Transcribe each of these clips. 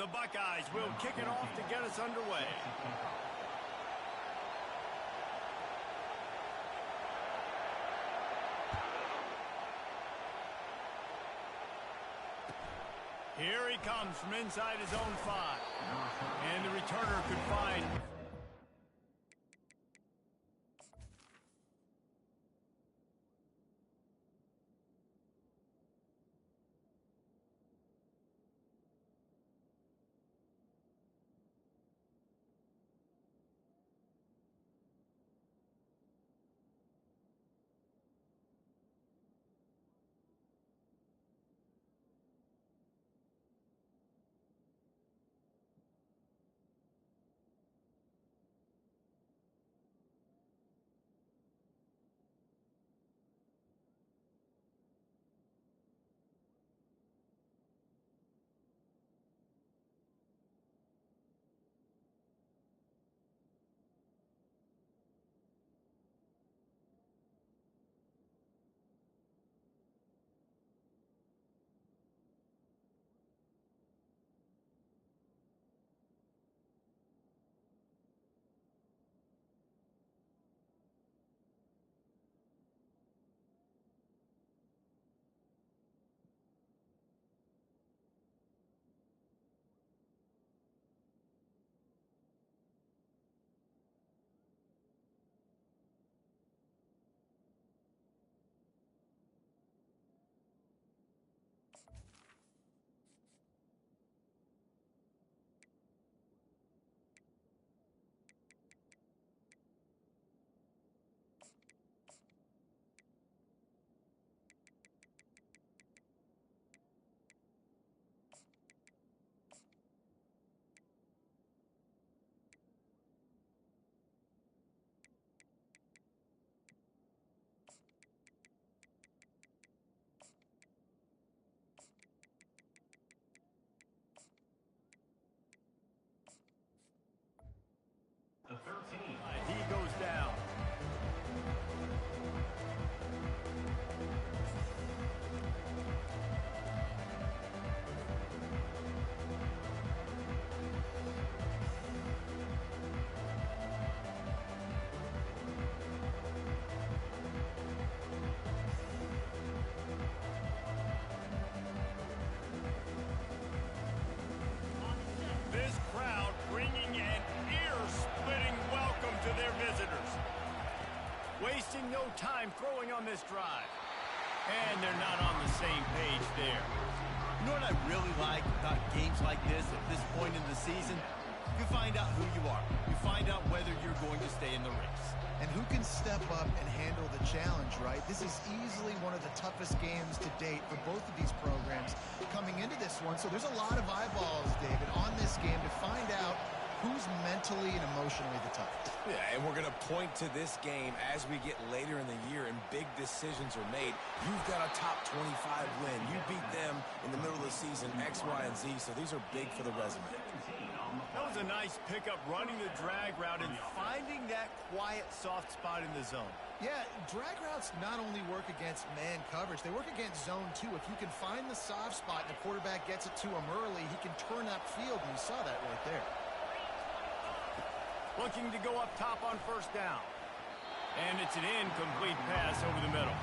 The Buckeyes will kick it off to get us underway. Here he comes from inside his own 5. And the returner could find... The 13. He goes down. This crowd bringing an ear-splitting welcome to their visitors. Wasting no time throwing on this drive. And they're not on the same page there. You know what I really like about games like this at this point in the season? You find out who you are. You find out whether you're going to stay in the race. And who can step up and handle the challenge, right? This is easily one of the toughest games to date for both of these programs coming into this one. So there's a lot of eyeballs, David, on this game to find out who's mentally and emotionally the toughest. Yeah, and we're going to point to this game as we get later in the year and big decisions are made. You've got a top 25 win. You beat them in the middle of the season, X, Y, and Z, so these are big for the resume. That was a nice pickup, running the drag route and finding that quiet, soft spot in the zone. Yeah, drag routes not only work against man coverage, they work against zone too. If you can find the soft spot and the quarterback gets it to him early, he can turn that field, and you saw that right there. Looking to go up top on first down. And it's an incomplete pass over the middle.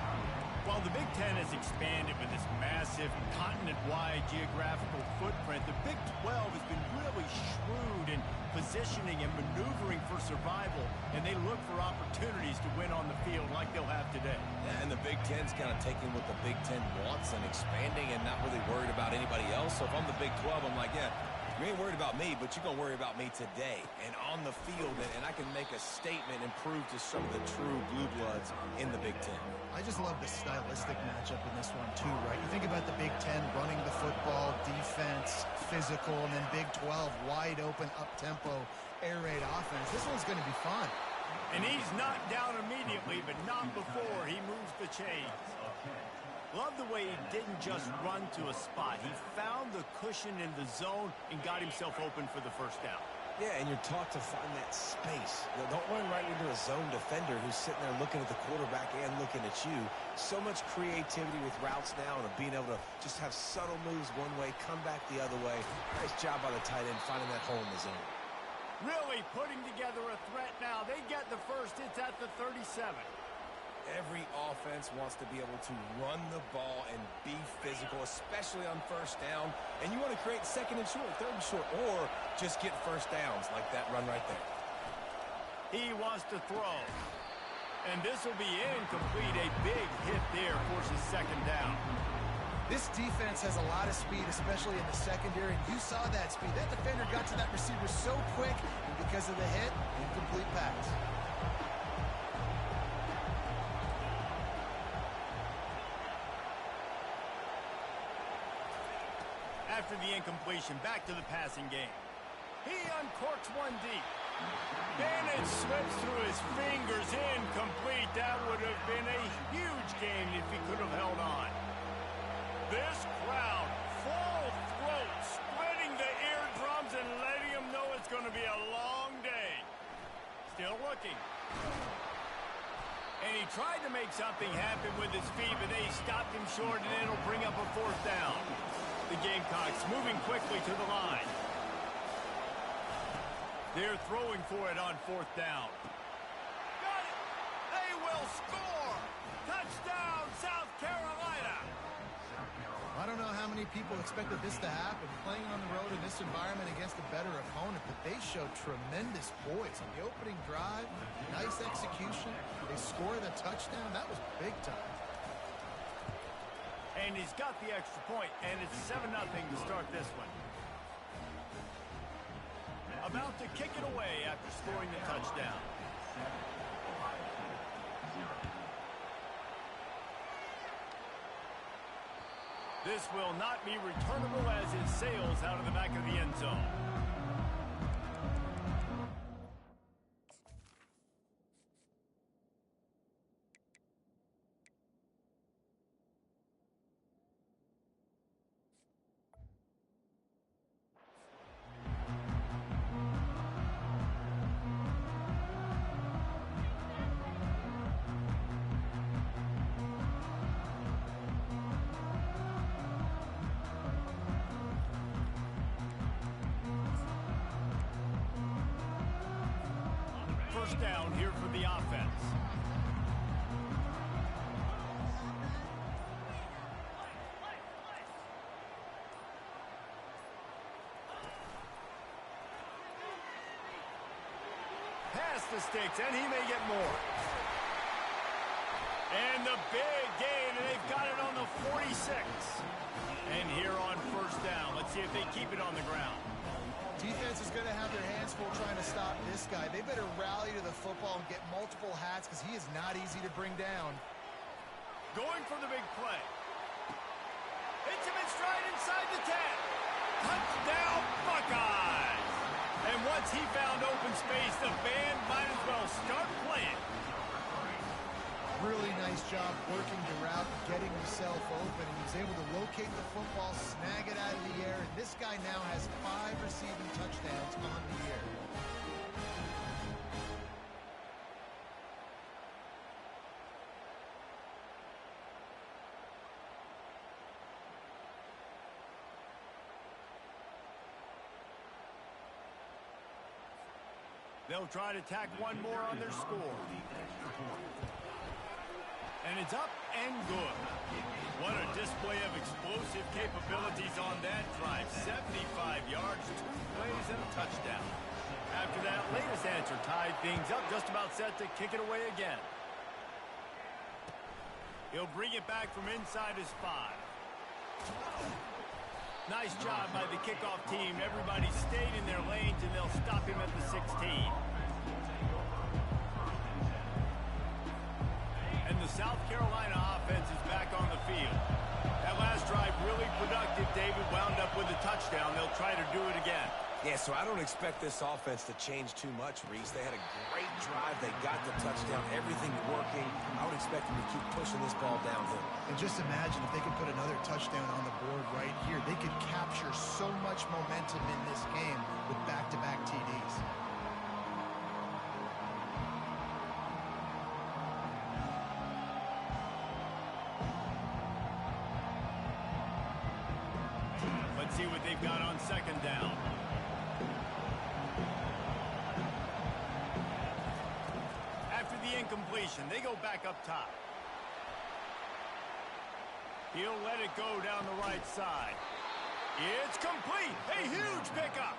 While the Big Ten has expanded with this massive continent-wide geographical footprint, the Big 12 has been really shrewd in positioning and maneuvering for survival, and they look for opportunities to win on the field like they'll have today. Yeah, and the Big Ten's kind of taking what the Big Ten wants and expanding and not really worried about anybody else. So if I'm the Big 12, I'm like, yeah, you ain't worried about me, but you're going to worry about me today and on the field, and I can make a statement and prove to some of the true blue bloods in the Big Ten. I just love the stylistic matchup in this one too, right? You think about the Big Ten running the football, defense, physical, and then Big 12 wide open, up-tempo, air raid offense. This one's going to be fun. And he's knocked down immediately, but not before he moves the chains. Love the way he didn't just run to a spot. He found the cushion in the zone and got himself open for the first down. Yeah, and you're taught to find that space. You know, don't run right into a zone defender who's sitting there looking at the quarterback and looking at you. So much creativity with routes now and being able to just have subtle moves one way, come back the other way. Nice job by the tight end finding that hole in the zone. Really putting together a threat now. They get the first. It's at the 37. Every offense wants to be able to run the ball and be physical, especially on first down. And you want to create second and short, third and short, or just get first downs like that run right there. He wants to throw. And this will be incomplete. A big hit there forces second down. This defense has a lot of speed, especially in the secondary, and you saw that speed. That defender got to that receiver so quick, and because of the hit, incomplete pass. After the incompletion, back to the passing game. He uncorks one deep. And it slips through his fingers, incomplete. That would have been a huge gain if he could have held on. This crowd, full throat, splitting the eardrums and letting him know it's going to be a long day. Still looking. And he tried to make something happen with his feet, but they stopped him short, and it'll bring up a fourth down. The Gamecocks moving quickly to the line. They're throwing for it on fourth down. Got it! They will score! Touchdown, South Carolina! I don't know how many people expected this to happen, playing on the road in this environment against a better opponent, but they showed tremendous poise on the opening drive. Nice execution. They scored a touchdown. That was big time. And he's got the extra point, and it's 7-0 to start this one. About to kick it away after scoring the touchdown. This will not be returnable as it sails out of the back of the end zone. First down here for the offense. Pass the sticks, and he may get more. And the big gain, and they've got it on the 46. And here on first down, let's see if they keep it on the ground. Defense is going to have their hands full trying to stop this guy. They better rally to the football and get multiple hats because he is not easy to bring down. Going for the big play. Hits him in stride inside the 10. Touchdown, Buckeyes! And once he found open space, the band might as well start playing. Really nice job working the route, getting himself open, and he's able to locate the football, snag it out of the air, and this guy now has 5 receiving touchdowns on the year. They'll try to tack one more on their score. And it's up and good. What a display of explosive capabilities on that drive. 75 yards, 2 plays, and a touchdown. After that latest answer tied things up, just about set to kick it away again. He'll bring it back from inside his 5. Nice job by the kickoff team. Everybody stayed in their lanes, and they'll stop him at the 16. And the South Carolina offense is back on the field. That last drive really productive. David wound up with a touchdown. They'll try to do it again. Yeah, so I don't expect this offense to change too much, Reese. They had a great drive. They got the touchdown. Everything working. I would expect them to keep pushing this ball downhill. And just imagine if they could put another touchdown on the board right here. They could capture so much momentum in this game with back-to-back TDs. see what they've got on second down. After the incompletion, they go back up top. He'll let it go down the right side. It's complete. A huge pickup.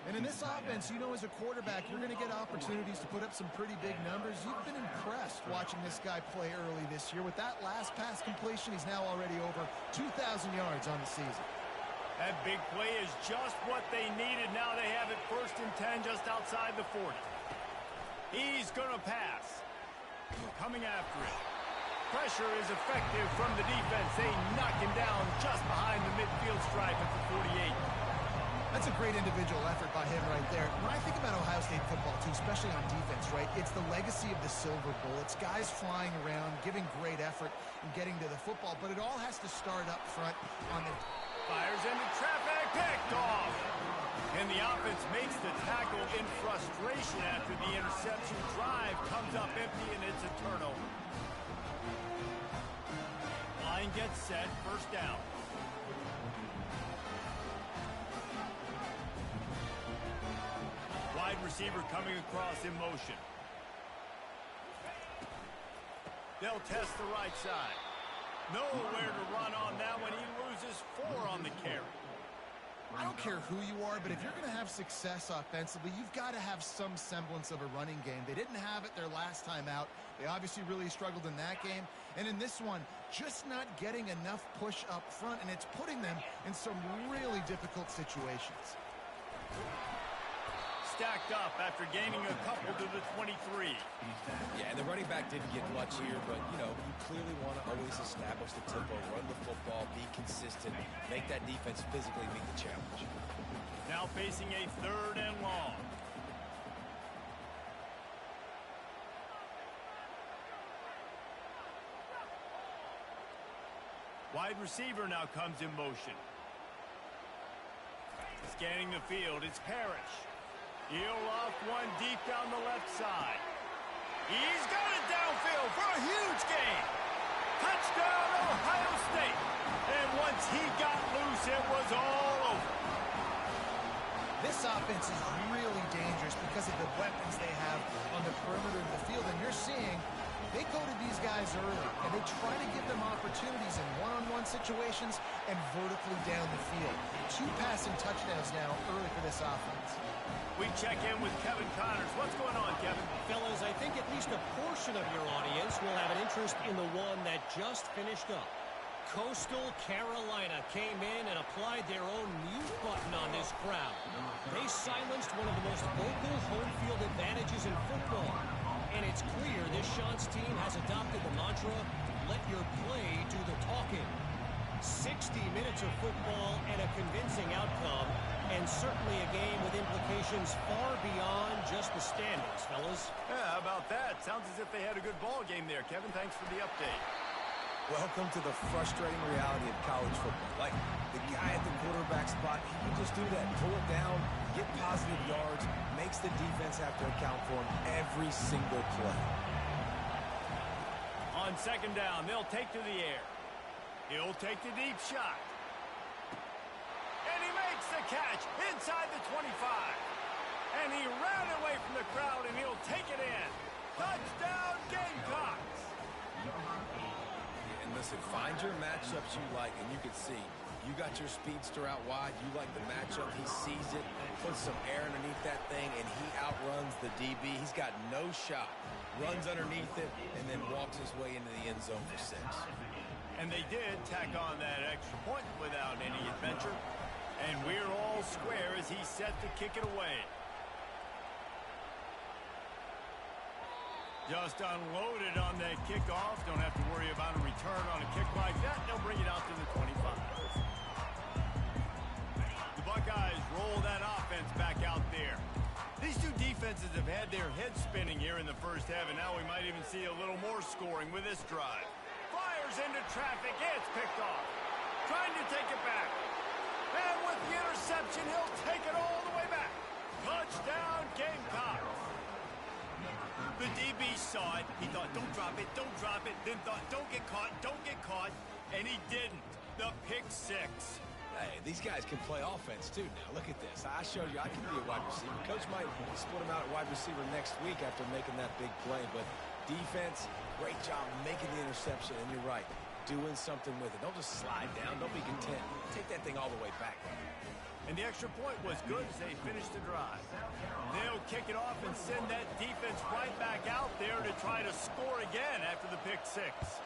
And in this offense, you know, as a quarterback, you're going to get opportunities to put up some pretty big numbers. You've been impressed watching this guy play early this year. With that last pass completion, he's now already over 2,000 yards on the season. That big play is just what they needed. Now they have it 1st and 10 just outside the 40. He's going to pass. Coming after it. Pressure is effective from the defense. They knock him down just behind the midfield stripe at the 48. That's a great individual effort by him right there. When I think about Ohio State football, too, especially on defense, right, it's the legacy of the Silver Bowl. It's guys flying around, giving great effort, and getting to the football. But it all has to start up front on the... Fires into traffic, picked off. And the offense makes the tackle in frustration after the interception. Drive comes up empty, and it's a turnover. Line gets set, 1st down. Wide receiver coming across in motion. They'll test the right side. Nowhere to run on that one. He loses 4 on the carry. I don't care who you are, but if you're going to have success offensively, you've got to have some semblance of a running game. They didn't have it their last time out. They obviously really struggled in that game. And in this one, just not getting enough push up front, and it's putting them in some really difficult situations. Stacked up after gaining a couple to the 23. Yeah, and the running back didn't get much here, but, you know, you clearly want to always establish the tempo, run the football, be consistent, make that defense physically meet the challenge. Now facing a 3rd and long. Wide receiver now comes in motion. Scanning the field, it's Parrish. He'll off one deep down the left side. He's got it downfield for a huge gain. Touchdown, Ohio State. And once he got loose, it was all over. This offense is really dangerous because of the weapons they have on the perimeter of the field. And you're seeing they go to these guys early, and they try to give them opportunities in one-on-one situations and vertically down the field. 2 passing touchdowns now early for this offense. We check in with Kevin Connors. What's going on, Kevin? Fellas, I think at least a portion of your audience will have an interest in the one that just finished up. Coastal Carolina came in and applied their own mute button on this crowd. They silenced one of the most vocal home field advantages in football. And it's clear this Sean's team has adopted the mantra, let your play do the talking. 60 minutes of football and a convincing outcome, and certainly a game with implications far beyond just the standings, fellas. Yeah, how about that? Sounds as if they had a good ball game there, Kevin. Thanks for the update. Welcome to the frustrating reality of college football. Like, the guy at the quarterback spot, he can just do that. Pull it down, get positive yards, makes the defense have to account for him every single play. On second down, they'll take to the air. He'll take the deep shot. And he makes the catch inside the 25. And he ran away from the crowd, and he'll take it in. Touchdown, Gamecocks! And listen, find your matchups you like, and you can see. You got your speedster out wide. You like the matchup. He sees it, puts some air underneath that thing, and he outruns the DB. He's got no shot. Runs underneath it, and then walks his way into the end zone for 6. And they did tack on that extra point without any adventure. And we're all square as he's set to kick it away. Just unloaded on that kickoff. Don't have to worry about a return on a kick like that. They'll bring it out to the 25. The Buckeyes roll that offense back out there. These two defenses have had their heads spinning here in the first half, and now we might even see a little more scoring with this drive. Fires into traffic. It's picked off. Trying to take it back. And with the interception, he'll take it all the way back. Touchdown, Gamecocks. The DB saw it. He thought, don't drop it, don't drop it. Then thought, don't get caught, and he didn't. The pick 6. Hey, these guys can play offense, too, now. Look at this. I showed you I can be a wide receiver. Coach might split him out at wide receiver next week after making that big play. But defense, great job making the interception. And you're right, doing something with it. Don't just slide down. Don't be content. Take that thing all the way back. And the extra point was good as they finished the drive. They'll kick it off and send that defense right back out there to try to score again after the pick six.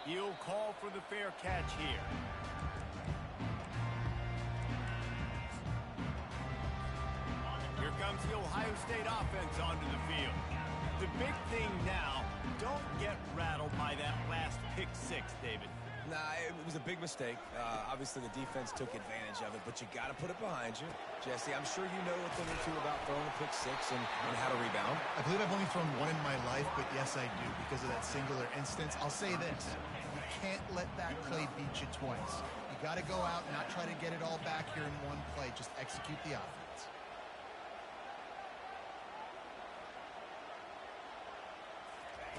He'll call for the fair catch here. Here comes the Ohio State offense onto the field. The big thing now, don't get rattled by that last pick six, David. Nah, it was a big mistake. Obviously, the defense took advantage of it, but you got to put it behind you. Jesse, I'm sure you know a thing or two about throwing a pick six and how to rebound. I believe I've only thrown one in my life, but yes, I do because of that singular instance. I'll say this. You can't let that play beat you twice. You got to go out and not try to get it all back here in one play. Just execute the offense.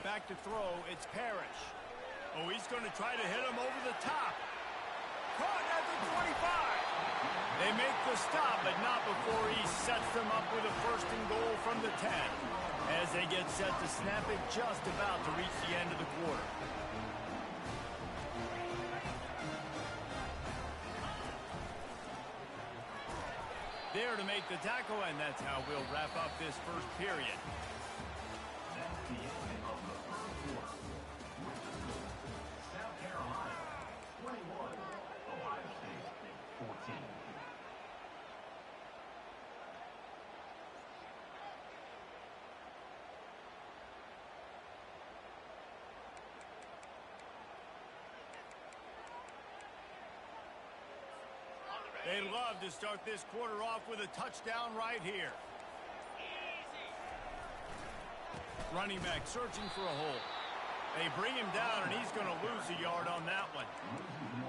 Back to throw, it's Parrish. Oh, he's going to try to hit him over the top. Caught at the 25. They make the stop, but not before he sets them up with a first and goal from the 10. As they get set to snap it just about to reach the end of the quarter. There to make the tackle, and that's how we'll wrap up this first period. They'd love to start this quarter off with a touchdown right here. Running back searching for a hole. They bring him down, and he's going to lose a yard on that one.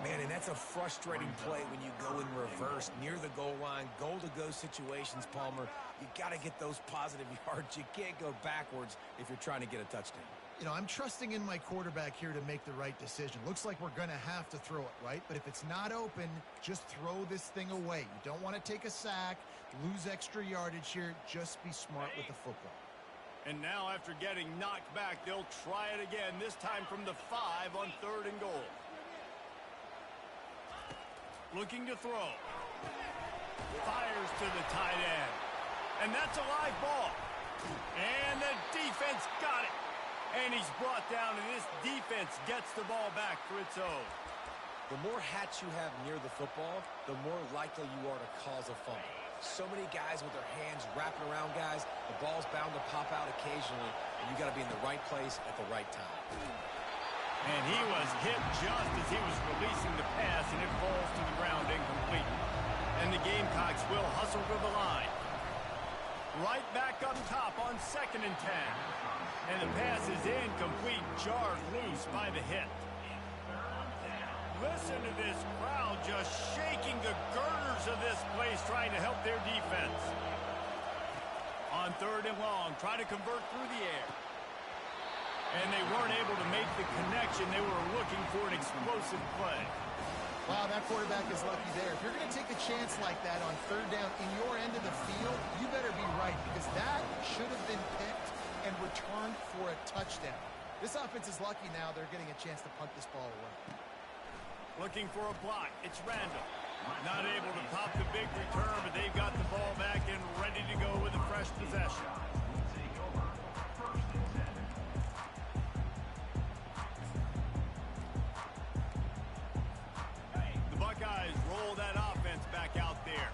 Man, and that's a frustrating play when you go in reverse near the goal line. Goal-to-go situations, Palmer. You got to get those positive yards. You can't go backwards if you're trying to get a touchdown. You know, I'm trusting in my quarterback here to make the right decision. Looks like we're going to have to throw it, right? But if it's not open, just throw this thing away. You don't want to take a sack, lose extra yardage here. Just be smart with the football. And now after getting knocked back, they'll try it again, this time from the 5 on 3rd and goal. Looking to throw. Fires to the tight end. And that's a live ball. And the defense got it. And he's brought down, and this defense gets the ball back for its own. The more hats you have near the football, the more likely you are to cause a fumble. So many guys with their hands wrapping around guys, the ball's bound to pop out occasionally, and you got to be in the right place at the right time. And he was hit just as he was releasing the pass, and it falls to the ground incomplete. And the Gamecocks will hustle to the line. Right back up top on 2nd and 10. And the pass is incomplete, jarred loose by the hit. Listen to this crowd just shaking the girders of this place, trying to help their defense. On 3rd and long, try to convert through the air. And they weren't able to make the connection. They were looking for an explosive play. Wow, that quarterback is lucky there. If you're going to take a chance like that on 3rd down in your end of the field, you better be right, because that should have been picked and returned for a touchdown. This offense is lucky now they're getting a chance to punt this ball away. Looking for a block. It's Randall. Not able to pop the big return, but they've got the ball back and ready to go with a fresh possession. The Buckeyes roll that offense back out there.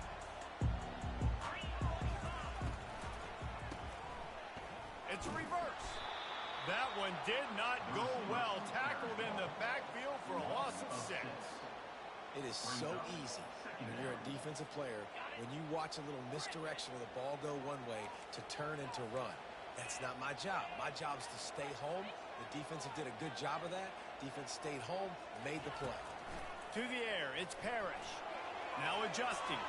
It's a reverse. That one did not go well. Tackled in the backfield for a loss of 6. It is so easy when you're a defensive player, when you watch a little misdirection of the ball go one way, to turn and to run. That's not my job. My job is to stay home. The defense did a good job of that. Defense stayed home, made the play. To the air, it's Parrish. Now adjusting.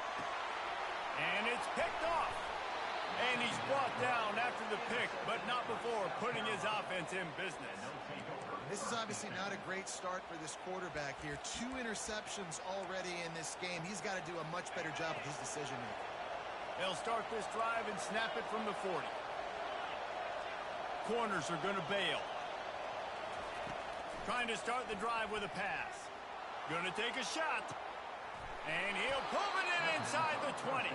And it's picked off. And he's brought down after the pick, but not before putting his offense in business. This is obviously not a great start for this quarterback here. 2 interceptions already in this game. He's got to do a much better job with his decision-making. They'll start this drive and snap it from the 40. Corners are going to bail. Trying to start the drive with a pass. Going to take a shot. And he'll pull it in inside the 20.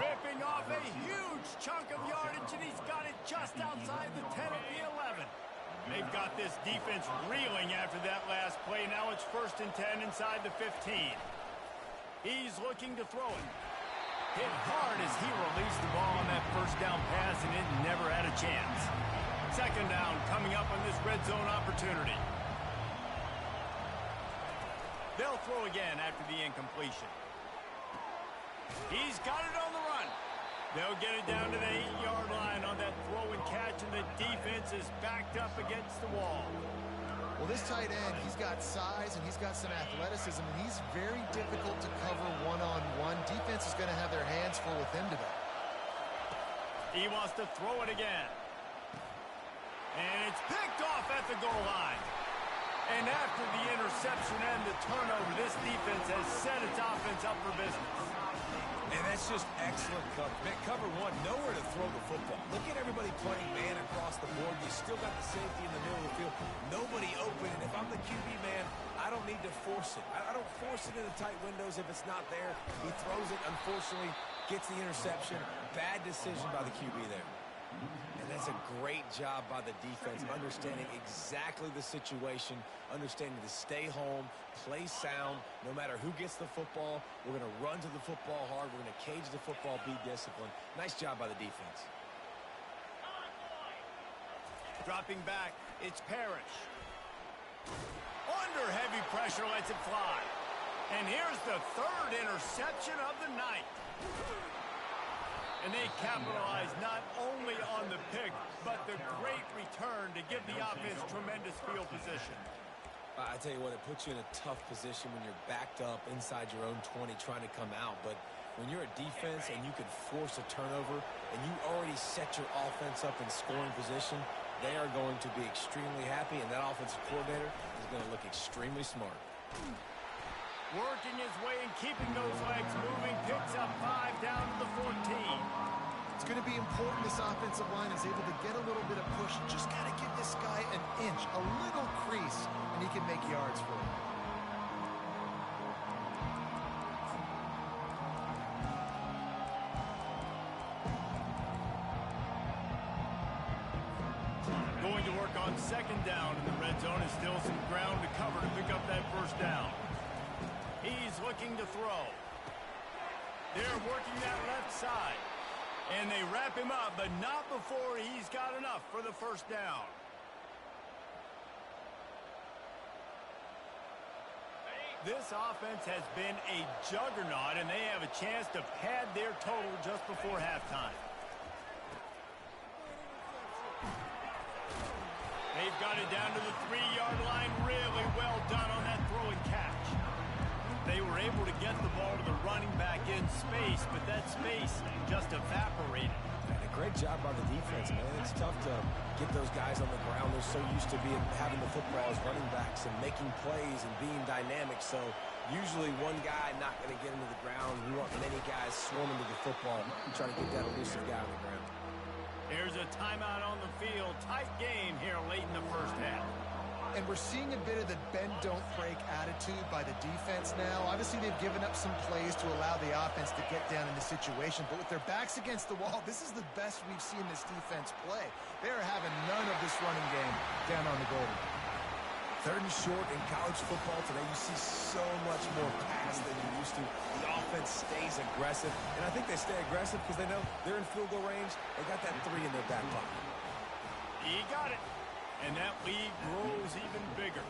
Ripping off a huge chunk of yardage, and he's got it just outside the 10 of the 11. They've got this defense reeling after that last play. Now it's 1st and 10 inside the 15. He's looking to throw it. Hit hard as he released the ball on that first down pass, and it never had a chance. 2nd down coming up on this red zone opportunity. They'll throw again after the incompletion. He's got it on the run. They'll get it down to the 8-yard line on that throw and catch, and the defense is backed up against the wall. Well, this tight end, he's got size and he's got some athleticism, and he's very difficult to cover one-on-one. Defense is going to have their hands full with him today. He wants to throw it again. And it's picked off at the goal line. And after the interception and the turnover, this defense has set its offense up for business. And that's just excellent cover. Cover 1, nowhere to throw the football. Look at everybody playing man across the board. You still got the safety in the middle of the field. Nobody open. And if I'm the QB man, I don't need to force it. I don't force it into tight windows if it's not there. He throws it, unfortunately, gets the interception. Bad decision by the QB there. And that's a great job by the defense, understanding exactly the situation, understanding to stay home, play sound, no matter who gets the football. We're going to run to the football hard. We're going to cage the football, be disciplined. Nice job by the defense. Dropping back, it's Parrish. Under heavy pressure, lets it fly. And here's the 3rd interception of the night. And they capitalize not only on the pick, but the great return to give the offense tremendous field position. I tell you what, it puts you in a tough position when you're backed up inside your own 20 trying to come out. But when you're a defense and you can force a turnover and you already set your offense up in scoring position, they are going to be extremely happy, and that offensive coordinator is going to look extremely smart. Working his way and keeping those legs moving, picks up 5 down to the 14. It's going to be important this offensive line is able to get a little bit of push. Just got to give this guy an inch, a little crease, and he can make yards for it. Going to work on 2nd down in the red zone, and still some ground to cover to pick up that 1st down. He's looking to throw. They're working that left side. And they wrap him up, but not before he's got enough for the 1st down. This offense has been a juggernaut, and they have a chance to pad their total just before halftime. They've got it down to the 3-yard line. Really well done on that throw and catch. They were able to get the ball to the running back in space, but that space just evaporated. And a great job by the defense, man. It's tough to get those guys on the ground. They're so used to having the football as running backs and making plays and being dynamic. So usually one guy not going to get into the ground. We want many guys swarming to the football and trying to get that elusive guy on the ground. There's a timeout on the field. Tight game here late in the 1st half. And we're seeing a bit of the bend-don't-break attitude by the defense now. Obviously, they've given up some plays to allow the offense to get down in the situation. But with their backs against the wall, this is the best we've seen this defense play. They are having none of this running game down on the goal line. 3rd and short in college football today, you see so much more pass than you used to. The offense stays aggressive, and I think they stay aggressive because they know they're in field goal range. They got that 3 in their back pocket. He got it. And that lead grows even bigger.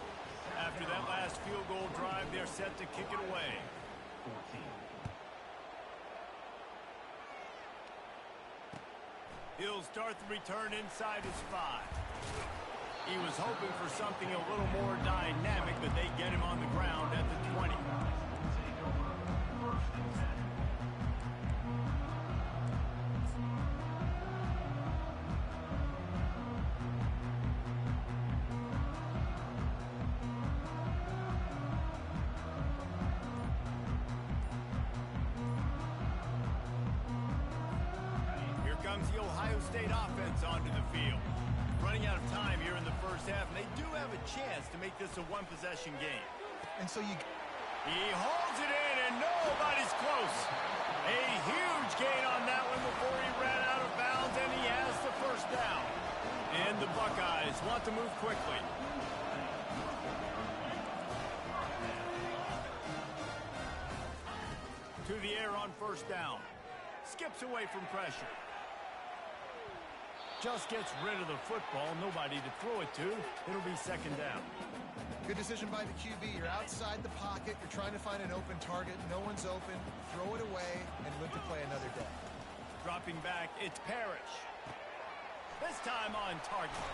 After that last field goal drive, they're set to kick it away. He'll start the return inside his 5. He was hoping for something a little more dynamic, but they get him on the ground at the 20. comes the Ohio State offense onto the field. Running out of time here in the first half, and they do have a chance to make this a one-possession game. And so He holds it in, and nobody's close. A huge gain on that one before he ran out of bounds, and he has the first down. And the Buckeyes want to move quickly. To the air on first down. Skips away from pressure. Just gets rid of the football. Nobody to throw it to. It'll be second down. good decision by the QB. You're outside the pocket. You're trying to find an open target. No one's open. Throw it away and live to play another day. Dropping back, it's Parrish. This time on target.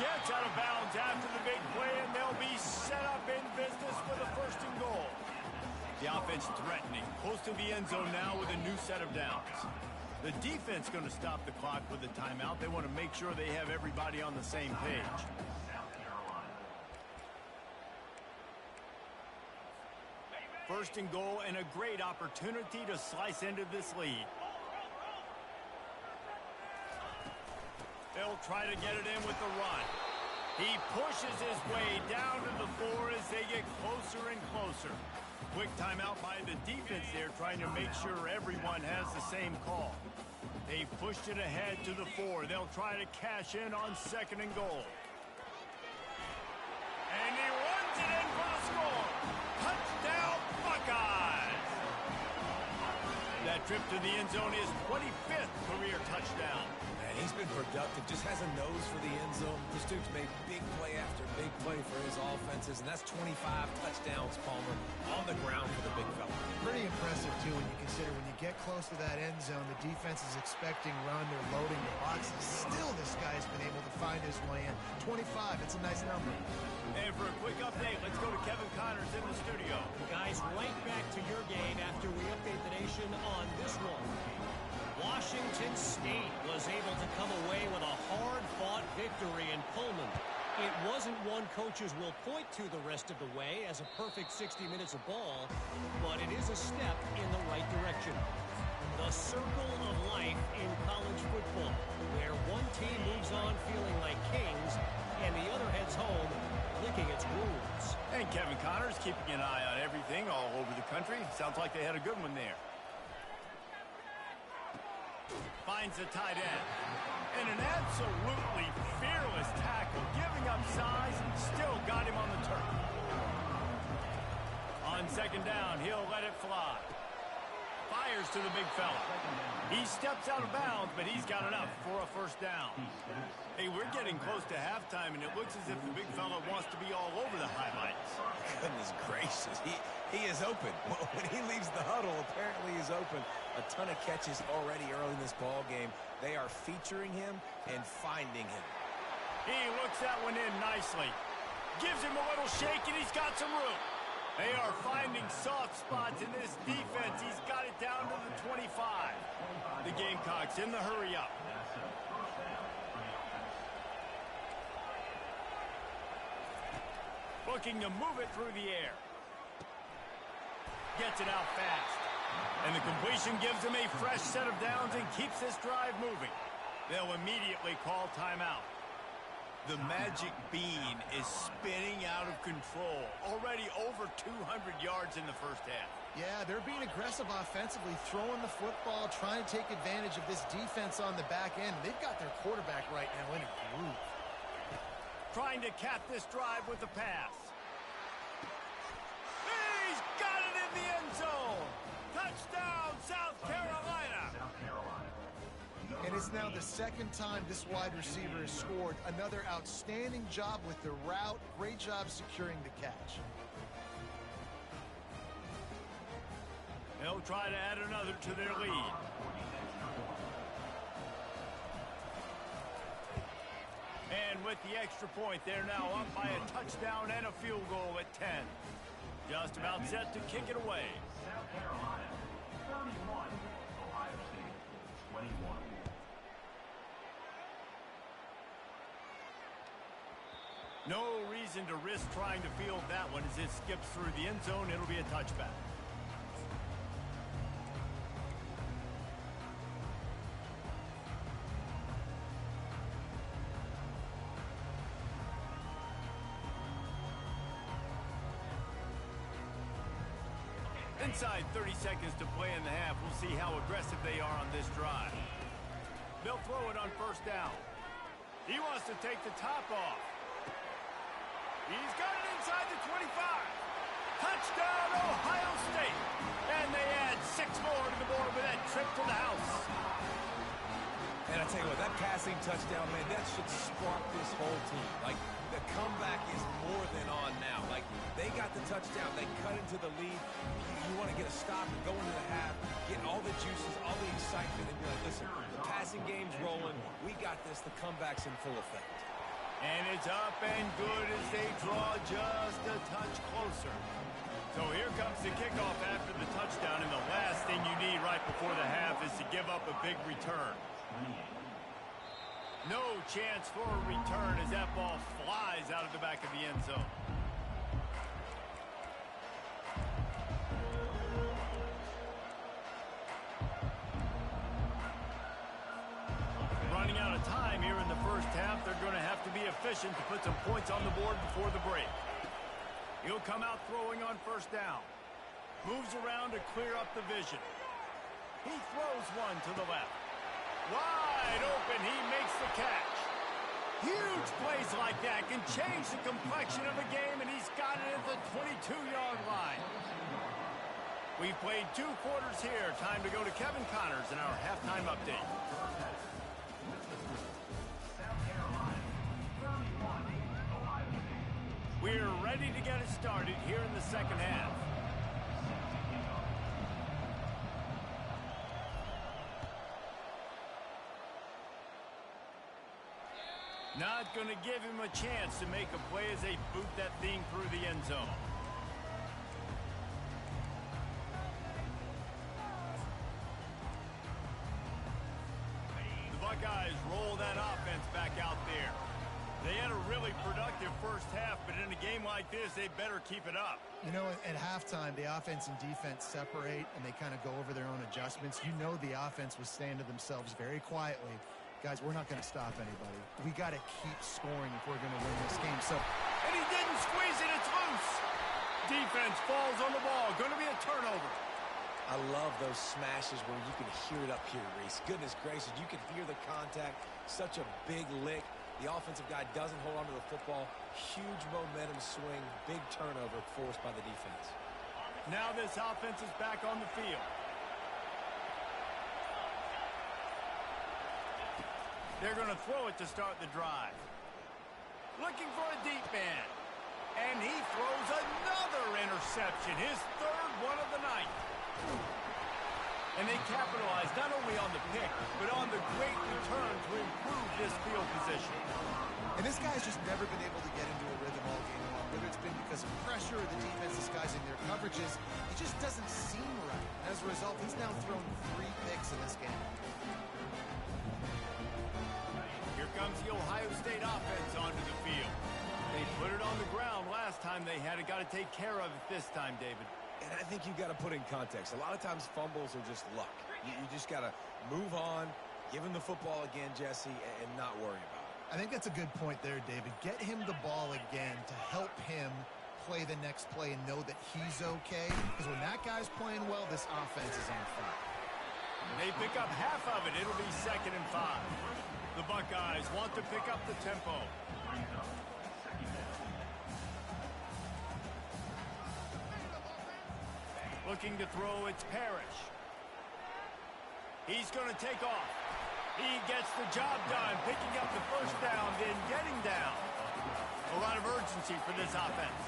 Gets out of bounds after the big play, and they'll be set up in business for the first and goal. The offense threatening. Close to the end zone now with a new set of downs. The defense going to stop the clock with a timeout. They want to make sure they have everybody on the same page. First and goal, and a great opportunity to slice into this lead. They'll try to get it in with the run. He pushes his way down to the floor as they get closer and closer. Quick timeout by the defense there, trying to make sure everyone has the same call. They pushed it ahead to the 4. They'll try to cash in on second and goal. And he runs it in for the score. Touchdown, Buckeyes! That trip to the end zone is 25th career touchdown. Man, he's been productive, just has a nose for the end zone. This dude's made big play after big play for his offenses, and that's 25 touchdowns, Palmer, on the ground for the big fella. Pretty impressive, too, when you consider when you get close to that end zone, the defense is expecting run, they're loading the boxes. Still, this guy's been able to find his way in. 25, it's a nice number. And for a quick update, let's go to Kevin Connors in the studio. Guys, right back to your game after we update the nation on this one. Washington State was able to come away with a hard-fought victory in Pullman. It wasn't one coaches will point to the rest of the way as a perfect 60 minutes of ball, but it is a step in the right direction. The circle of life in college football, where one team moves on feeling like kings and the other heads home licking its wounds. And Kevin Connors keeping an eye on everything all over the country. Sounds like they had a good one there. Finds the tight end. And an absolutely fearless tackle, giving up size and still got him on the turf. On second down, he'll let it fly. Fires to the big fella. He steps out of bounds, but he's got enough for a first down. Hey, we're getting close to halftime, and it looks as if the big fella wants to be all over the highlights. Goodness gracious. He is open. When he leaves the huddle, apparently he's open. A ton of catches already early in this ball game. They are featuring him and finding him. He looks that one in nicely. Gives him a little shake, and he's got some room. They are finding soft spots in this defense. He's got it down to the 25. The Gamecocks in the hurry up. Looking to move it through the air. Gets it out fast. And the completion gives him a fresh set of downs and keeps this drive moving. They'll immediately call timeout. The magic bean is spinning out of control. Already over 200 yards in the first half. Yeah, they're being aggressive offensively, throwing the football, trying to take advantage of this defense on the back end. They've got their quarterback right now in a groove. Trying to cap this drive with the pass. He's got it in the end zone. Touchdown, South Carolina. And it's now the second time this wide receiver has scored. Another outstanding job with the route. Great job securing the catch. They'll try to add another to their lead. And with the extra point, they're now up by a touchdown and a field goal at 10. Just about set to kick it away. South Carolina, 31. Ohio State, 21. No reason to risk trying to field that one as it skips through the end zone. It'll be a touchback. Inside 30 seconds to play in the half. We'll see how aggressive they are on this drive. They'll throw it on first down. He wants to take the top off. He's got it inside the 25. Touchdown, Ohio State. And they add 6 more to the board with that trip to the house. And I tell you what, that passing touchdown, man, that should spark this whole team. Like, the comeback is more than on now. Like, they got the touchdown. They cut into the lead. You want to get a stop and go into the half, get all the juices, all the excitement, and be like, listen, the passing game's rolling. We got this. The comeback's in full effect. And it's up and good as they draw just a touch closer. So here comes the kickoff after the touchdown, and the last thing you need right before the half is to give up a big return. No chance for a return as that ball flies out of the back of the end zone. Running out of time here in the first half. They're going to have to be efficient to put some points on the board before the break. He'll come out throwing on first down. Moves around to clear up the vision. He throws one to the left. Wide open, he makes the catch. Huge plays like that can change the complexion of a game, and he's got it at the 22-yard line. We've played 2 quarters here. Time to go to Kevin Connors in our halftime update. We're ready to get it started here in the second half. Not going to give him a chance to make a play as they boot that thing through the end zone. The Buckeyes roll that offense back out there. They had a really productive first half, but in a game like this, they better keep it up. You know, at halftime, the offense and defense separate, and they kind of go over their own adjustments. You know the offense was saying to themselves very quietly, guys, we're not going to stop anybody. We got to keep scoring if we're going to win this game. So, and he didn't squeeze it. It's loose. Defense falls on the ball. Going to be a turnover. I love those smashes where you can hear it up here, Reese. Goodness gracious, you can hear the contact. Such a big lick. The offensive guy doesn't hold on to the football. Huge momentum swing. Big turnover forced by the defense. Now this offense is back on the field. They're going to throw it to start the drive. Looking for a deep man. And he throws another interception. His 3rd one of the night. And they capitalize not only on the pick, but on the great return to improve this field position. And this guy's just never been able to get into a rhythm all game long. Whether it's been because of pressure or the defense disguising their coverages, it just doesn't seem right. As a result, he's now thrown 3 picks in this game. Here comes the Ohio State offense onto the field. They put it on the ground last time they had it. Got to take care of it this time, David. And I think you've got to put in context. A lot of times fumbles are just luck. You just got to move on, give him the football again, Jesse, and not worry about it. I think that's a good point there, David. Get him the ball again to help him play the next play and know that he's okay. Because when that guy's playing well, this offense is on fire. They pick up half of it. It'll be 2nd and 5. The Buckeyes want to pick up the tempo. Looking to throw, it's Parrish. He's going to take off. He gets the job done, picking up the first down, then getting down. A lot of urgency for this offense.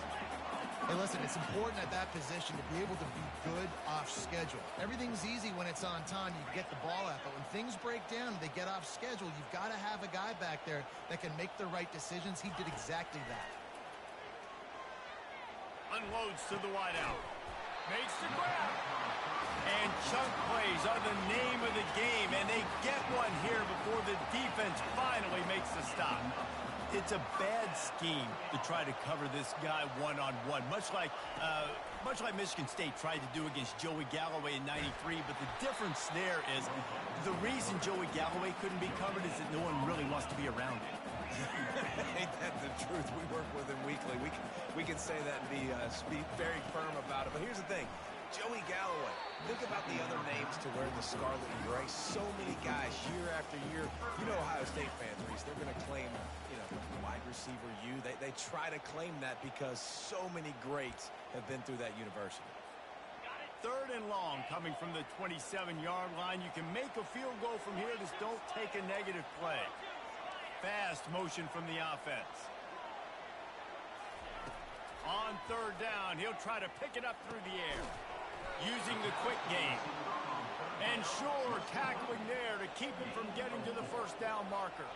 Hey, listen, it's important at that position to be able to be good off schedule. Everything's easy when it's on time. You get the ball out. But when things break down, they get off schedule, you've got to have a guy back there that can make the right decisions. He did exactly that. Unloads to the wideout. Makes the grab. And chunk plays are the name of the game, and they get one here before the defense finally makes the stop. It's a bad scheme to try to cover this guy one-on-one, much like Michigan State tried to do against Joey Galloway in '93, but the difference there is the reason Joey Galloway couldn't be covered is that no one really wants to be around him. Ain't that the truth? We work with him weekly. We can say that and be very firm about it. But here's the thing. Joey Galloway. Think about the other names to wear the scarlet and gray. So many guys year after year. You know Ohio State fans, Reese, they're going to claim, wide receiver U. They try to claim that because so many greats have been through that university. 3rd and long coming from the 27-yard line. You can make a field goal from here. Just don't take a negative play. Fast motion from the offense. On 3rd down, he'll try to pick it up through the air. Using the quick game. And sure, tackling there to keep him from getting to the 1st down marker.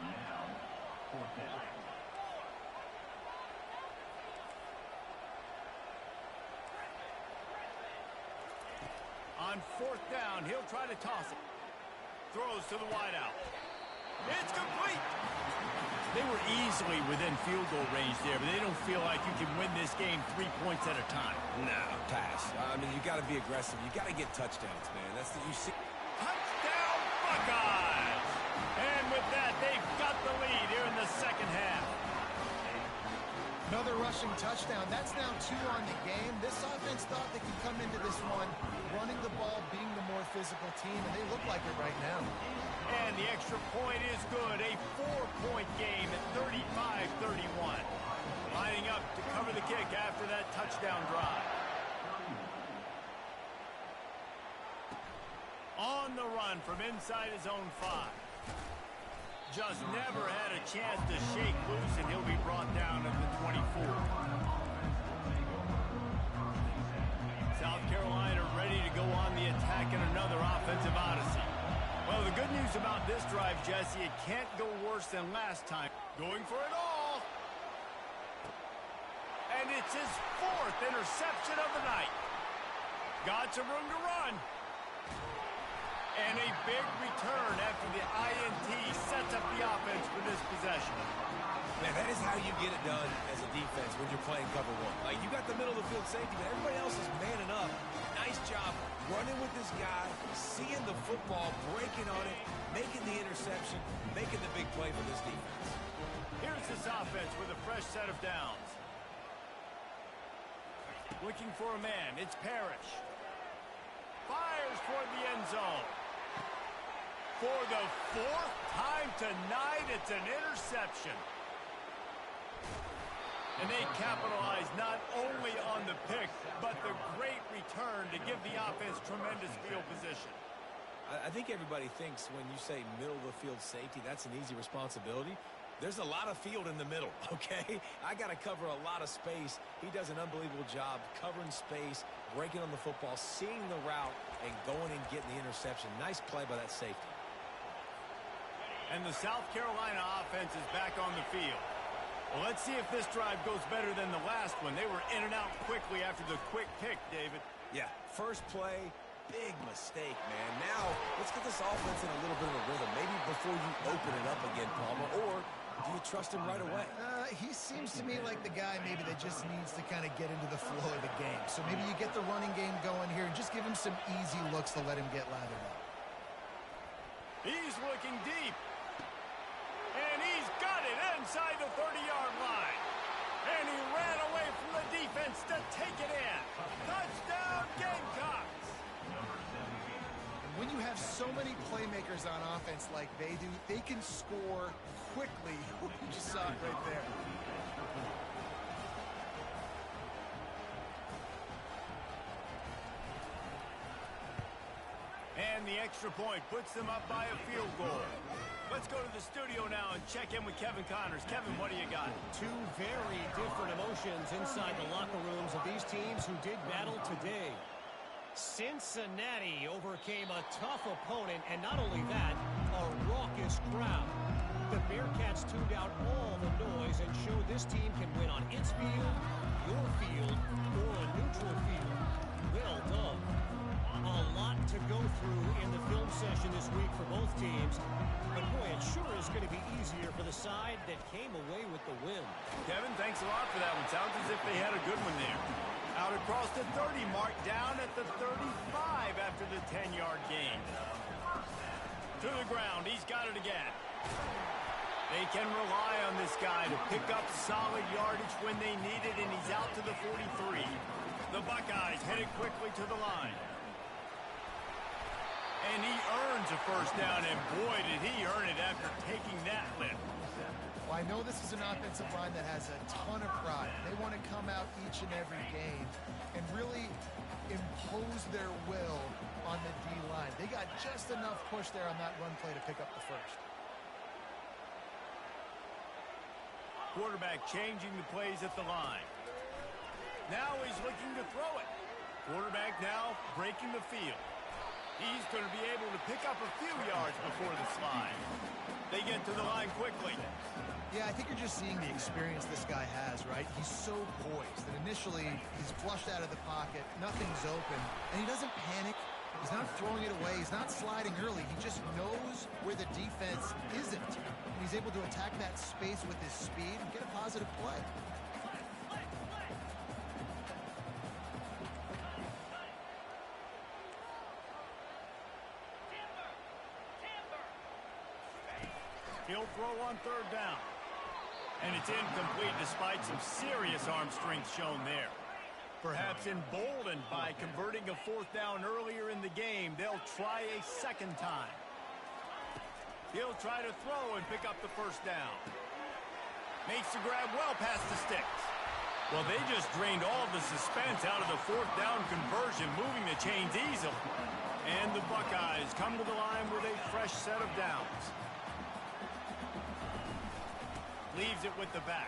On 4th down, he'll try to toss it. Throws to the wideout. It's complete. They were easily within field goal range there, but they don't feel like you can win this game 3 points at a time. No, pass. I mean, you got to be aggressive. You got to get touchdowns, man. That's the you see. Touchdown, Buckeyes! And with that, they've got the lead here in the 2nd half. Another rushing touchdown. That's now 2 on the game. This offense thought they could come into this one running the ball, being the more physical team, and they look like it right now. And the extra point is good. A 4-point game at 35-31. Lining up to cover the kick after that touchdown drive. On the run from inside his own 5. Just never had a chance to shake loose, and he'll be brought down at the 24. South Carolina ready to go on the attack in another offensive odyssey. Well, the good news about this drive, Jesse, it can't go worse than last time. Going for it all. And it's his 4th interception of the night. Got some room to run. And a big return after the INT sets up the offense for this possession. Man, that is how you get it done as a defense when you're playing cover 1. Like, you got the middle of the field safety, but everybody else is manning up. Nice job running with this guy, seeing the football, breaking on it, making the interception, making the big play for this defense. Here's this offense with a fresh set of downs. Looking for a man. It's Parrish. Fires toward the end zone. For the 4th time tonight, it's an interception. And they capitalize not only on the pick, but the great return to give the offense tremendous field position. I think everybody thinks when you say middle of the field safety, that's an easy responsibility. There's a lot of field in the middle, okay? I got to cover a lot of space. He does an unbelievable job covering space, breaking on the football, seeing the route, and going and getting the interception. Nice play by that safety. And the South Carolina offense is back on the field. Well, let's see if this drive goes better than the last one. They were in and out quickly after the quick pick, David. Yeah, first play, big mistake, man. Now, let's get this offense in a little bit of a rhythm. Maybe before you open it up again, Palmer, or do you trust him right away? He seems to me like the guy maybe that just needs to kind of get into the flow of the game. So maybe you get the running game going here and just give him some easy looks to let him get lathered up. He's looking deep. And he's got it inside the 30-yard line. And he ran away from the defense to take it in. Touchdown, Gamecocks! When you have so many playmakers on offense like they do, they can score quickly. You just saw it right there. And the extra point puts them up by a field goal. Let's go to the studio now and check in with Kevin Connors. Kevin, what do you got? 2 very different emotions inside the locker rooms of these teams who did battle today. Cincinnati overcame a tough opponent, and not only that, a raucous crowd. The Bearcats tuned out all the noise and showed this team can win on its field, your field, or a neutral field. Well done. A lot to go through in the film session this week for both teams. But boy, it sure is going to be easier for the side that came away with the win. Kevin, thanks a lot for that one. Sounds as if they had a good one there. Out across the 30 mark, down at the 35 after the 10-yard gain. To the ground, he's got it again. They can rely on this guy to pick up solid yardage when they need it, and he's out to the 43. The Buckeyes headed quickly to the line. And he earns a first down, and boy, did he earn it after taking that lift. Well, I know this is an offensive line that has a ton of pride. They want to come out each and every game and really impose their will on the D-line. They got just enough push there on that run play to pick up the first. Quarterback changing the plays at the line. Now he's looking to throw it. Quarterback now breaking the field. He's going to be able to pick up a few yards before the slide. They get to the line quickly. Yeah, I think you're just seeing the experience this guy has, right? He's so poised that initially he's flushed out of the pocket, nothing's open, and he doesn't panic. He's not throwing it away. He's not sliding early. He just knows where the defense isn't. And he's able to attack that space with his speed and get a positive play. He'll throw on third down. And it's incomplete despite some serious arm strength shown there. Perhaps emboldened by converting a fourth down earlier in the game, they'll try a second time. He'll try to throw and pick up the first down. Makes the grab well past the sticks. Well, they just drained all the suspense out of the fourth down conversion, moving the chains easily. And the Buckeyes come to the line with a fresh set of downs. Leaves it with the back.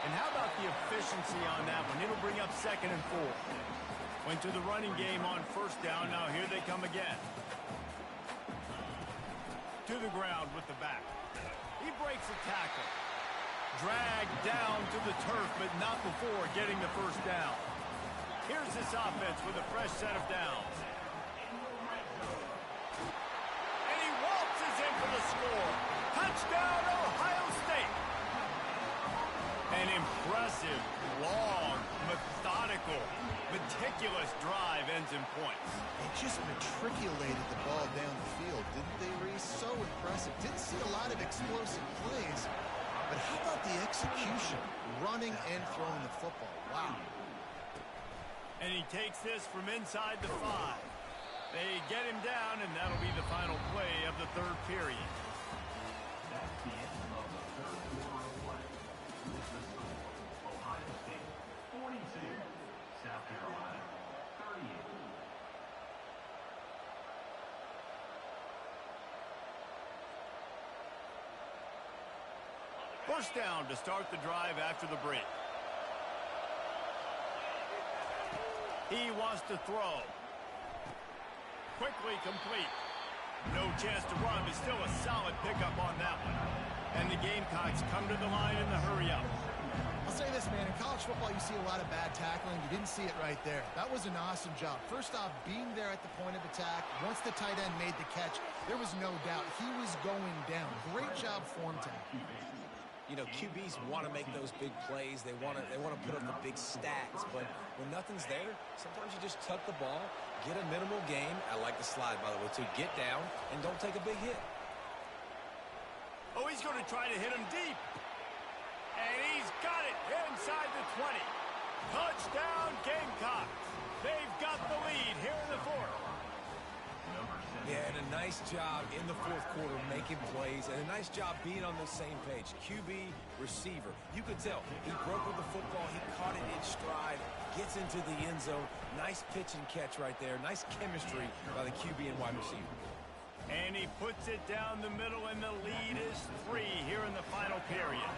And how about the efficiency on that one? It'll bring up 2nd and 4. Went to the running game on first down. Now here they come again. To the ground with the back. He breaks a tackle. Dragged down to the turf, but not before getting the first down. Here's this offense with a fresh set of downs. And he waltzes in for the score. Touchdown, Ohio State. An impressive, long, methodical, meticulous drive ends in points. They just matriculated the ball down the field, didn't they, Reese? So impressive. Didn't see a lot of explosive plays, but how about the execution? Running and throwing the football. Wow. And he takes this from inside the 5. They get him down, and that'll be the final play of the third period. That's the end of the third quarter of play. With the score, Ohio State 42, South Carolina 38. First down to start the drive after the break. He wants to throw. Quickly complete. No chance to run, but still a solid pickup on that one. And the Gamecocks come to the line in the hurry-up. I'll say this, man. In college football, you see a lot of bad tackling. You didn't see it right there. That was an awesome job. First off, being there at the point of attack. Once the tight end made the catch, there was no doubt he was going down. Great job form time. You know, QBs want to make those big plays. They want to put up the big stats. But when nothing's there, sometimes you just tuck the ball, get a minimal gain. I like the slide, by the way, too. Get down and don't take a big hit. Oh, he's going to try to hit him deep. And he's got it inside the 20. Touchdown, Gamecocks. They've got the lead here in the fourth. Yeah, and a nice job in the fourth quarter making plays, and a nice job being on the same page. QB, receiver. You could tell he broke with the football. He caught it in stride, gets into the end zone. Nice pitch and catch right there. Nice chemistry by the QB and wide receiver. And he puts it down the middle, and the lead is 3 here in the final period.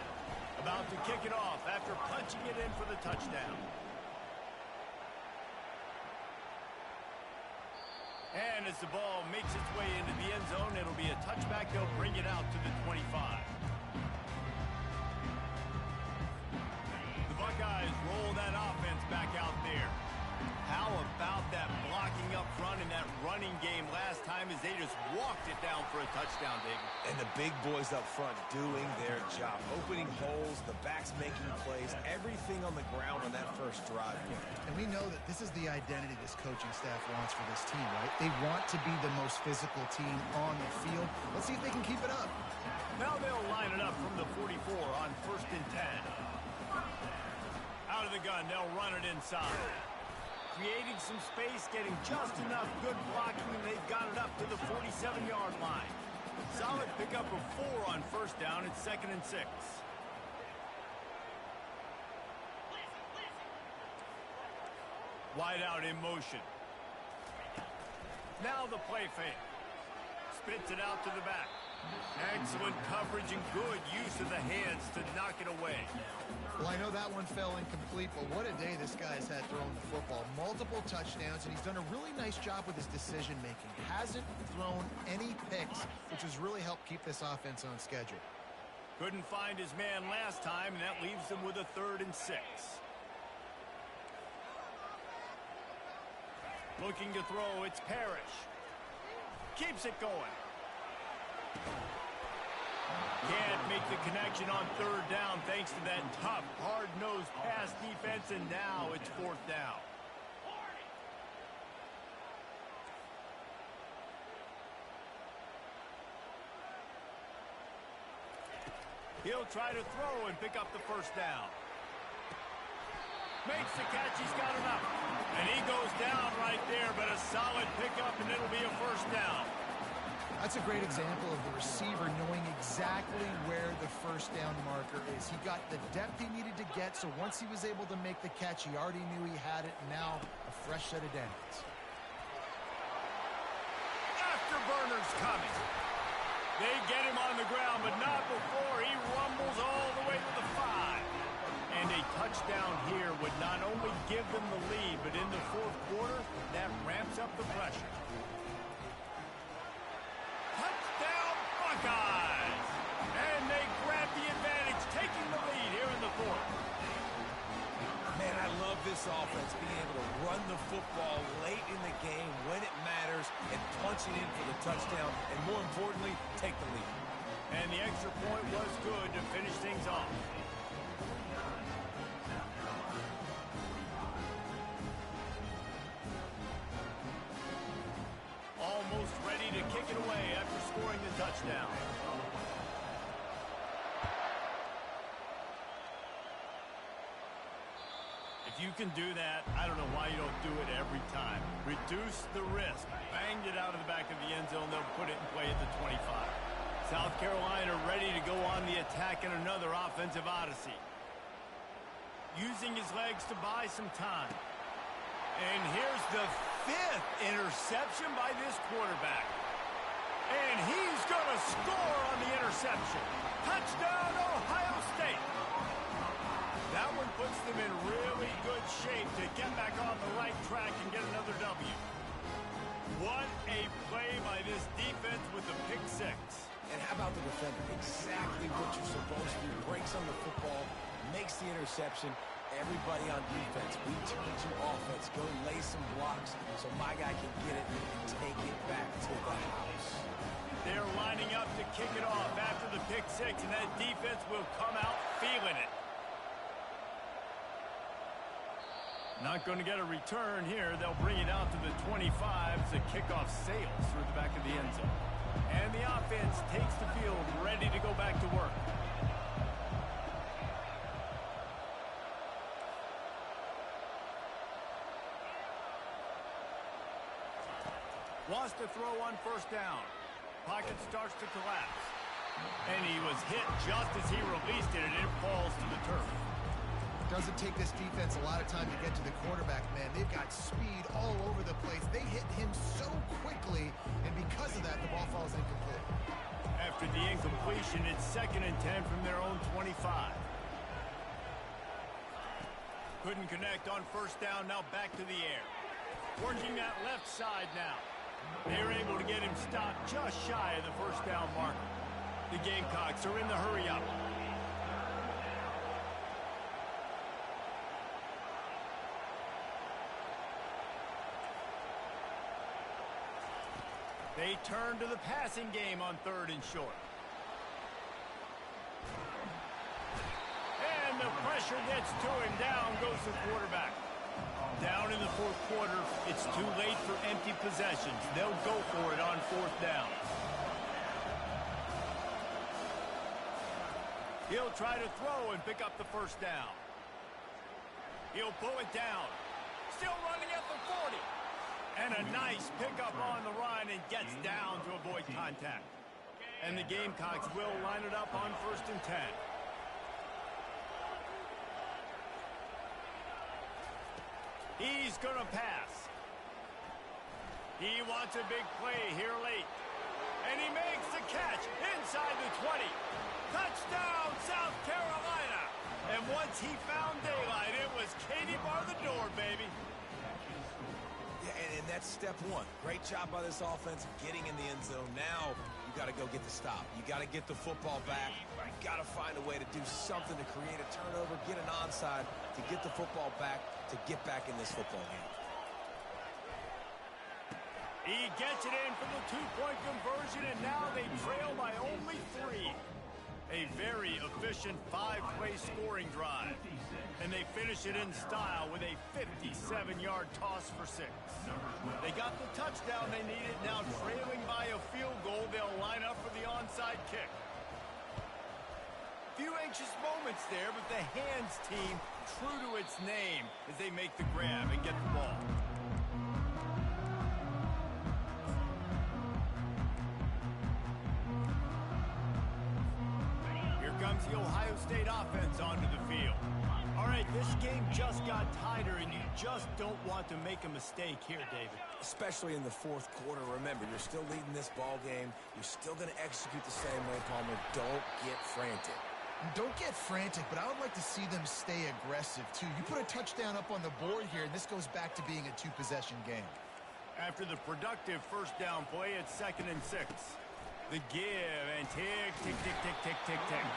About to kick it off after punching it in for the touchdown. And as the ball makes its way into the end zone, it'll be a touchback. They'll bring it out to the 25. The Buckeyes roll that offense back out there. How about that blocking up front in that running game last time as they just walked it down for a touchdown, David? And the big boys up front doing their job. Opening holes, the backs making plays, everything on the ground on that first drive. And we know that this is the identity this coaching staff wants for this team, right? They want to be the most physical team on the field. Let's see if they can keep it up. Now they'll line it up from the 44 on 1st and 10. Out of the gun, they'll run it inside. Creating some space, getting just enough good blocking, and they've got it up to the 47-yard line. Solid pickup of 4 on first down. It's 2nd and 6. Wide out in motion. Now the play fake. Spits it out to the back. Excellent coverage and good use of the hands to knock it away. Well, I know that one fell incomplete, but what a day this guy's had throwing the football. Multiple touchdowns, and he's done a really nice job with his decision-making. Hasn't thrown any picks, which has really helped keep this offense on schedule. Couldn't find his man last time, and that leaves them with a 3rd and 6. Looking to throw, it's Parrish. Keeps it going. Can't make the connection on 3rd down thanks to that tough, hard-nosed pass defense, and now it's 4th down. He'll try to throw and pick up the 1st down. Makes the catch, he's got enough. And he goes down right there, but a solid pickup, and it'll be a 1st down. That's a great example of the receiver knowing exactly where the 1st down marker is. He got the depth he needed to get, so once he was able to make the catch, he already knew he had it, and now a fresh set of downs. Afterburner's coming. They get him on the ground, but not before he rumbles all the way to the 5. And a touchdown here would not only give them the lead, but in the 4th quarter, that ramps up the pressure. Touchdown, Buckeyes! And they grab the advantage, taking the lead here in the 4th. Man, I love this offense, being able to run the football late in the game when it matters and punch it in for the touchdown, and more importantly, take the lead. And the extra point was good to finish things off. Almost ready to kick it away after scoring the touchdown. If you can do that, I don't know why you don't do it every time. Reduce the risk. Banged it out of the back of the end zone. They'll put it in play at the 25. South Carolina ready to go on the attack in another offensive odyssey. Using his legs to buy some time. And here's the 5th interception by this quarterback. And he's going to score on the interception. Touchdown, Ohio State. That one puts them in really good shape to get back on the right track and get another W. What a play by this defense with the pick 6. And how about the defender? Exactly what you're supposed to do. Breaks on the football, makes the interception. Everybody on defense, we turn to offense. Go lay some blocks so my guy can get it and take it back to the house. They're lining up to kick it off after the pick 6, and that defense will come out feeling it. Not going to get a return here. They'll bring it out to the 25 as the kickoff sails through the back of the end zone. And the offense takes the field, ready to go back to work. Wants to throw on 1st down. Pocket starts to collapse. And he was hit just as he released it, and it falls to the turf. Doesn't take this defense a lot of time to get to the quarterback, man. They've got speed all over the place. They hit him so quickly, and because of that, the ball falls incomplete. After the incompletion, it's 2nd and 10 from their own 25. Couldn't connect on 1st down, now back to the air. Working that left side now. They're able to get him stopped just shy of the 1st down marker. The Gamecocks are in the hurry-up. They turn to the passing game on 3rd and short. And the pressure gets to him. Down goes the quarterback. Down in the 4th quarter, it's too late for empty possessions. They'll go for it on 4th down. He'll try to throw and pick up the 1st down. He'll pull it down. Still running at the 40. And a nice pickup on the run and gets down to avoid contact. And the Gamecocks will line it up on 1st and 10. He's going to pass. He wants a big play here late. And he makes the catch inside the 20. Touchdown, South Carolina. And once he found daylight, it was Katie bar the door, baby. Yeah, and that's step one. Great job by this offense getting in the end zone. Now you got to go get the stop. You got to get the football back. You got to find a way to do something to create a turnover, get an onside, to get the football back, to get back in this football game. He gets it in for the two-point conversion, and now they trail by only 3. A very efficient 5-play scoring drive. And they finish it in style with a 57-yard toss for 6. They got the touchdown they needed. Now trailing by a field goal, they'll line up for the onside kick. Few anxious moments there, but the Hands team, true to its name, as they make the grab and get the ball. Comes the Ohio State offense onto the field. All right, this game just got tighter, and you just don't want to make a mistake here, David. Especially in the fourth quarter. Remember, you're still leading this ball game. You're still going to execute the same way, Palmer. Don't get frantic. Don't get frantic, but I would like to see them stay aggressive, too. You put a touchdown up on the board here, and this goes back to being a two-possession game. After the productive first down play, it's 2nd and 6. The give and tick, tick, tick, tick, tick, tick, tick.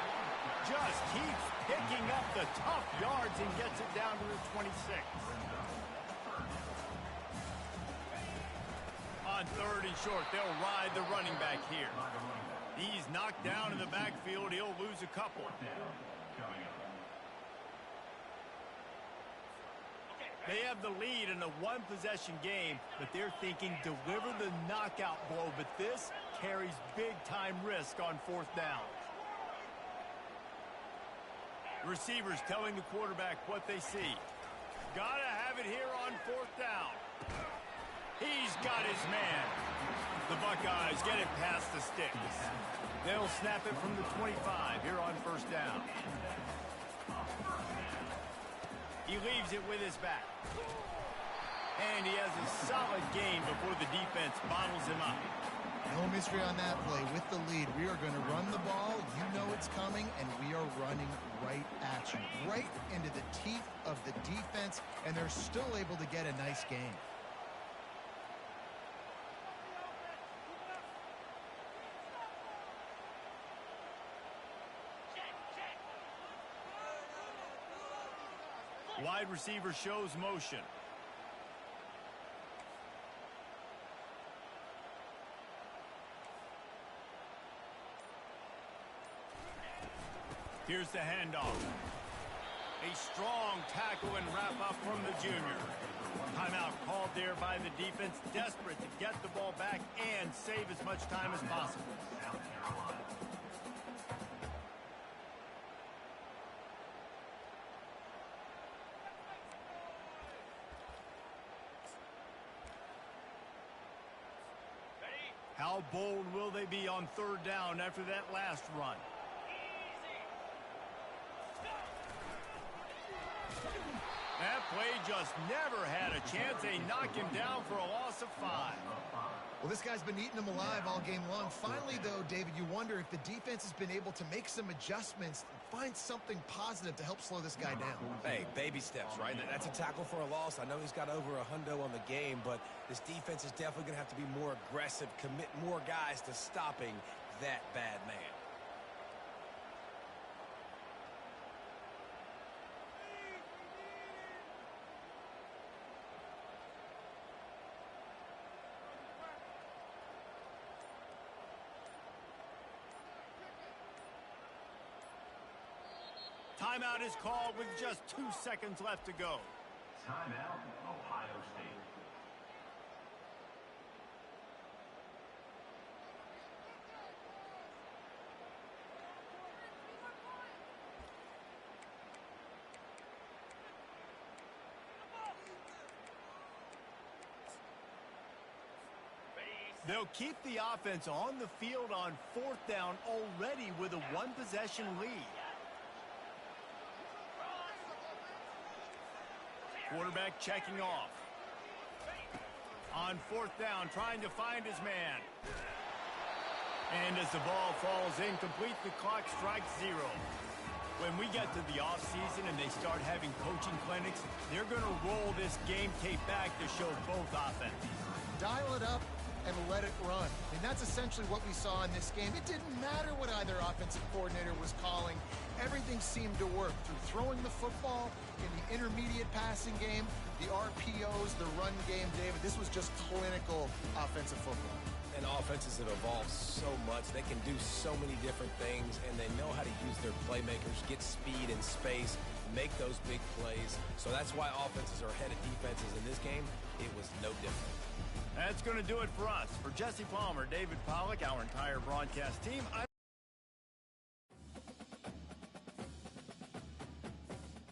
Just keeps picking up the tough yards and gets it down to the 26. On 3rd and short, they'll ride the running back here. He's knocked down in the backfield. He'll lose a couple. They have the lead in a one-possession game, but they're thinking deliver the knockout blow, but this carries big-time risk on 4th down. Receivers telling the quarterback what they see. Gotta have it here on 4th down. He's got his man. The Buckeyes get it past the sticks. They'll snap it from the 25 here on 1st down. He leaves it with his back. And he has a solid gain before the defense bottles him up. No mystery on that play. With the lead, we are going to run the ball. You know it's coming, and we are running right at you. Right into the teeth of the defense, and they're still able to get a nice gain. Wide receiver shows motion. Here's the handoff. A strong tackle and wrap up from the junior. Timeout called there by the defense, desperate to get the ball back and save as much time as possible. How bold will they be on 3rd down after that last run? That play just never had a chance. They knock him down for a loss of 5. Well, this guy's been eating them alive all game long. Finally, though, David, you wonder if the defense has been able to make some adjustments, find something positive to help slow this guy down. Hey, baby steps, right? That's a tackle for a loss. I know he's got over a hundo on the game, but this defense is definitely going to have to be more aggressive, commit more guys to stopping that bad man. Timeout is called with just 2 seconds left to go. Timeout, Ohio State. They'll keep the offense on the field on 4th down already with a one-possession lead. Quarterback checking off. On 4th down, trying to find his man. And as the ball falls incomplete, the clock strikes 0. When we get to the offseason and they start having coaching clinics, they're going to roll this game tape back to show both offenses. Dial it up and let it run. And that's essentially what we saw in this game. It didn't matter what either offensive coordinator was calling. Everything seemed to work through throwing the football, in the intermediate passing game, the RPOs, the run game, David. This was just clinical offensive football. And offenses have evolved so much. They can do so many different things, and they know how to use their playmakers, get speed and space, make those big plays. So that's why offenses are ahead of defenses in this game. It was no different. That's going to do it for us. For Jesse Palmer, David Pollack, our entire broadcast team,